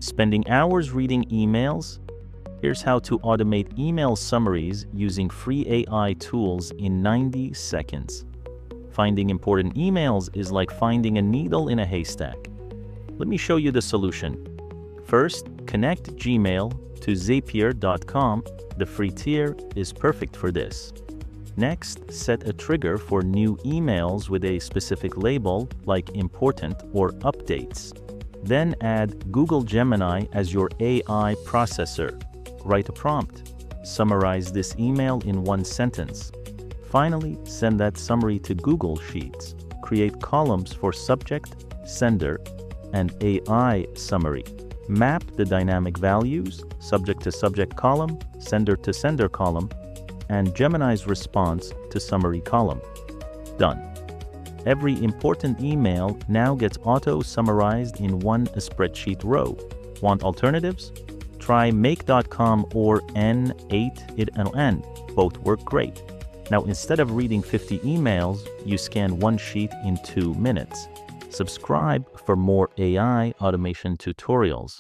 Spending hours reading emails? Here's how to automate email summaries using free AI tools in 90 seconds. Finding important emails is like finding a needle in a haystack. Let me show you the solution. First, connect Gmail to Zapier.com. The free tier is perfect for this. Next, set a trigger for new emails with a specific label like important or updates. Then add Google Gemini as your AI processor. Write a prompt. Summarize this email in one sentence. Finally, send that summary to Google Sheets. Create columns for subject, sender, and AI summary. Map the dynamic values, subject to subject column, sender to sender column, and Gemini's response to summary column. Done. Every important email now gets auto-summarized in one spreadsheet row. Want alternatives? Try make.com or N8ITN. Both work great. Now, instead of reading 50 emails, you scan one sheet in 2 minutes. Subscribe for more AI automation tutorials.